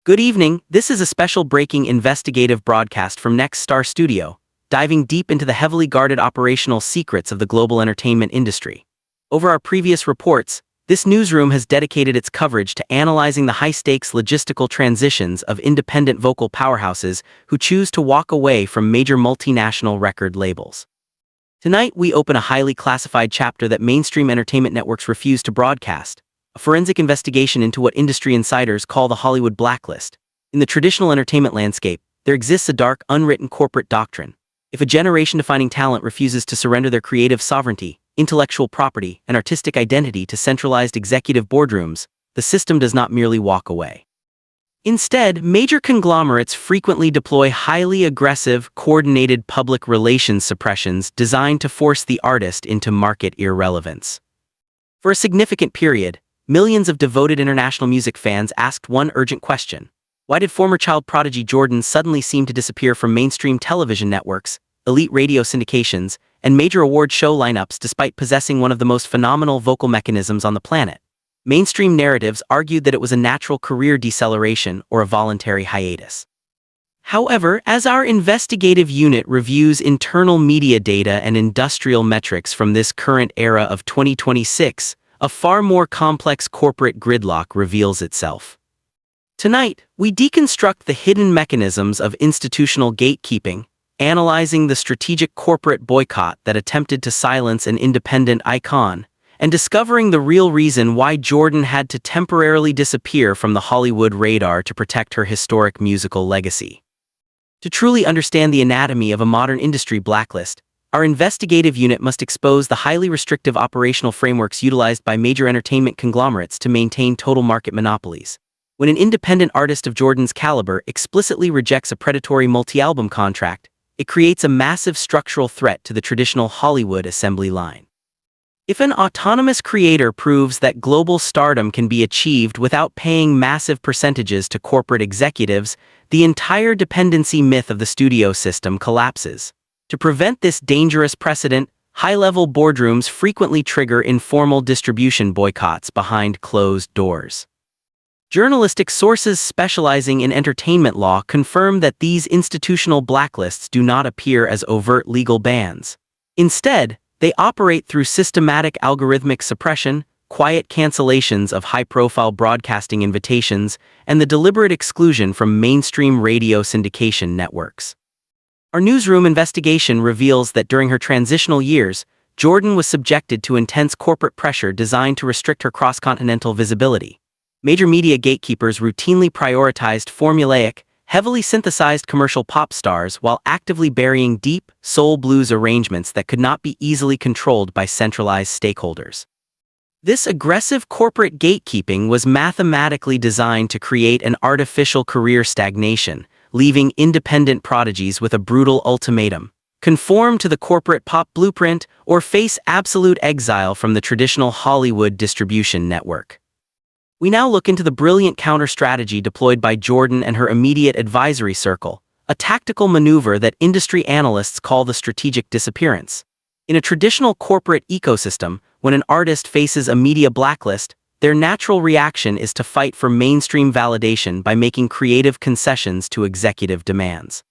Good evening, this is a special breaking investigative broadcast from Next Star Studio, diving deep into the heavily guarded operational secrets of the global entertainment industry. Over our previous reports, this newsroom has dedicated its coverage to analyzing the high-stakes logistical transitions of independent vocal powerhouses who choose to walk away from major multinational record labels. Tonight, we open a highly classified chapter that mainstream entertainment networks refuse to broadcast. A forensic investigation into what industry insiders call the Hollywood Blacklist. In the traditional entertainment landscape, there exists a dark, unwritten corporate doctrine. If a generation-defining talent refuses to surrender their creative sovereignty, intellectual property, and artistic identity to centralized executive boardrooms, the system does not merely walk away. Instead, major conglomerates frequently deploy highly aggressive, coordinated public relations suppressions designed to force the artist into market irrelevance. For a significant period, millions of devoted international music fans asked one urgent question. Why did former child prodigy Jordan suddenly seem to disappear from mainstream television networks, elite radio syndications, and major award show lineups despite possessing one of the most phenomenal vocal mechanisms on the planet? Mainstream narratives argued that it was a natural career deceleration or a voluntary hiatus. However, as our investigative unit reviews internal media data and industrial metrics from this current era of 2026, a far more complex corporate gridlock reveals itself. Tonight, we deconstruct the hidden mechanisms of institutional gatekeeping, analyzing the strategic corporate boycott that attempted to silence an independent icon, and discovering the real reason why Jordan had to temporarily disappear from the Hollywood radar to protect her historic musical legacy. To truly understand the anatomy of a modern industry blacklist, our investigative unit must expose the highly restrictive operational frameworks utilized by major entertainment conglomerates to maintain total market monopolies. When an independent artist of Jordan's caliber explicitly rejects a predatory multi-album contract, it creates a massive structural threat to the traditional Hollywood assembly line. If an autonomous creator proves that global stardom can be achieved without paying massive percentages to corporate executives, the entire dependency myth of the studio system collapses. To prevent this dangerous precedent, high-level boardrooms frequently trigger informal distribution boycotts behind closed doors. Journalistic sources specializing in entertainment law confirm that these institutional blacklists do not appear as overt legal bans. Instead, they operate through systematic algorithmic suppression, quiet cancellations of high-profile broadcasting invitations, and the deliberate exclusion from mainstream radio syndication networks. Our newsroom investigation reveals that during her transitional years, Jordan was subjected to intense corporate pressure designed to restrict her cross-continental visibility. Major media gatekeepers routinely prioritized formulaic, heavily synthesized commercial pop stars while actively burying deep, soul blues arrangements that could not be easily controlled by centralized stakeholders. This aggressive corporate gatekeeping was mathematically designed to create an artificial career stagnation, leaving independent prodigies with a brutal ultimatum: conform to the corporate pop blueprint or face absolute exile from the traditional Hollywood distribution network. We now look into the brilliant counter-strategy deployed by Jordan and her immediate advisory circle, a tactical maneuver that industry analysts call the strategic disappearance. In a traditional corporate ecosystem, when an artist faces a media blacklist, their natural reaction is to fight for mainstream validation by making creative concessions to executive demands.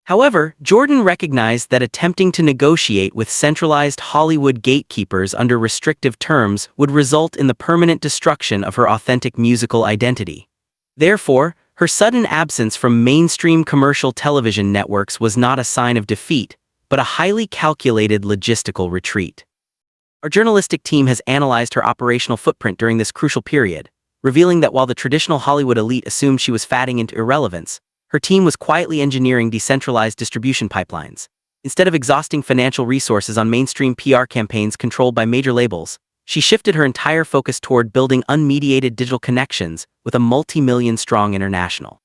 However, Jordan recognized that attempting to negotiate with centralized Hollywood gatekeepers under restrictive terms would result in the permanent destruction of her authentic musical identity. Therefore, her sudden absence from mainstream commercial television networks was not a sign of defeat, but a highly calculated logistical retreat. Our journalistic team has analyzed her operational footprint during this crucial period, revealing that while the traditional Hollywood elite assumed she was fading into irrelevance, her team was quietly engineering decentralized distribution pipelines. Instead of exhausting financial resources on mainstream PR campaigns controlled by major labels, she shifted her entire focus toward building unmediated digital connections with a multi-million-strong international.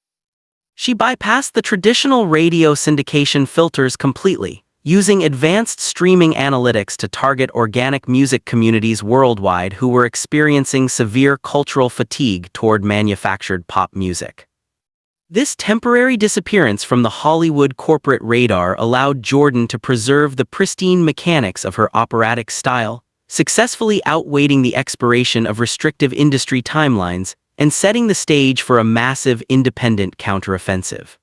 She bypassed the traditional radio syndication filters completely, using advanced streaming analytics to target organic music communities worldwide who were experiencing severe cultural fatigue toward manufactured pop music. This temporary disappearance from the Hollywood corporate radar allowed Jordan to preserve the pristine mechanics of her operatic style, successfully outweighing the expiration of restrictive industry timelines and setting the stage for a massive independent counteroffensive.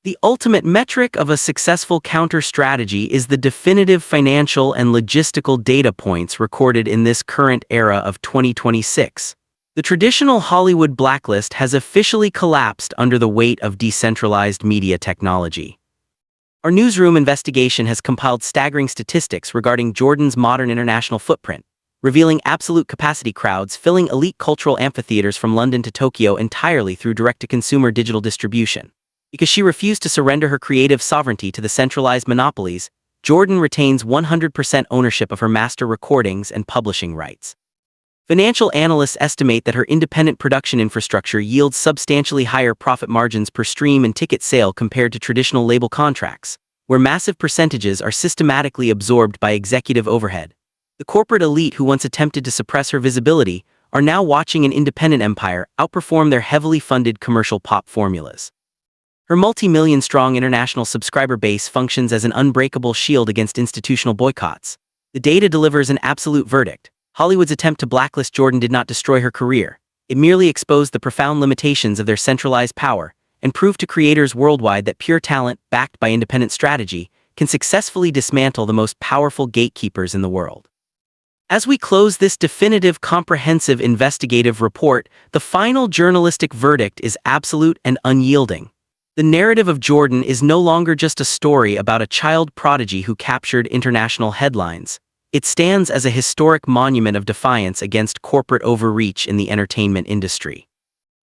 The ultimate metric of a successful counter-strategy is the definitive financial and logistical data points recorded in this current era of 2026. The traditional Hollywood blacklist has officially collapsed under the weight of decentralized media technology. Our Newsroom investigation has compiled staggering statistics regarding Jordan's modern international footprint, revealing absolute capacity crowds filling elite cultural amphitheaters from London to Tokyo entirely through direct-to-consumer digital distribution. Because she refused to surrender her creative sovereignty to the centralized monopolies, Jordan retains 100% ownership of her master recordings and publishing rights. Financial analysts estimate that her independent production infrastructure yields substantially higher profit margins per stream and ticket sale compared to traditional label contracts, where massive percentages are systematically absorbed by executive overhead. The corporate elite who once attempted to suppress her visibility are now watching an independent empire outperform their heavily funded commercial pop formulas. Her multi-million-strong international subscriber base functions as an unbreakable shield against institutional boycotts. The data delivers an absolute verdict. Hollywood's attempt to blacklist Jordan did not destroy her career. It merely exposed the profound limitations of their centralized power and proved to creators worldwide that pure talent, backed by independent strategy, can successfully dismantle the most powerful gatekeepers in the world. As we close this definitive, comprehensive investigative report, the final journalistic verdict is absolute and unyielding. The narrative of Jordan is no longer just a story about a child prodigy who captured international headlines. It stands as a historic monument of defiance against corporate overreach in the entertainment industry.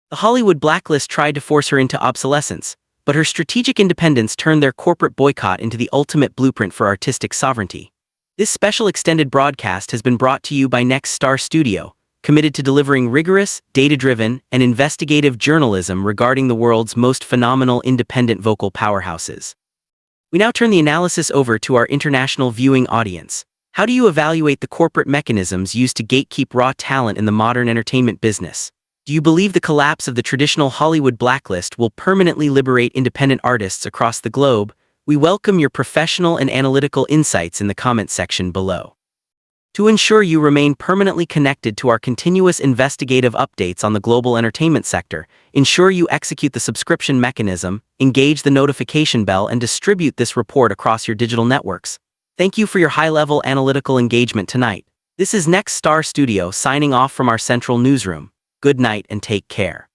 The Hollywood blacklist tried to force her into obsolescence, but her strategic independence turned their corporate boycott into the ultimate blueprint for artistic sovereignty. This special extended broadcast has been brought to you by Next Star Studio, committed to delivering rigorous, data-driven, and investigative journalism regarding the world's most phenomenal independent vocal powerhouses. We now turn the analysis over to our international viewing audience. How do you evaluate the corporate mechanisms used to gatekeep raw talent in the modern entertainment business? Do you believe the collapse of the traditional Hollywood blacklist will permanently liberate independent artists across the globe? We welcome your professional and analytical insights in the comment section below. To ensure you remain permanently connected to our continuous investigative updates on the global entertainment sector, ensure you execute the subscription mechanism, engage the notification bell, and distribute this report across your digital networks. Thank you for your high-level analytical engagement tonight. This is Next Star Studio signing off from our central newsroom. Good night and take care.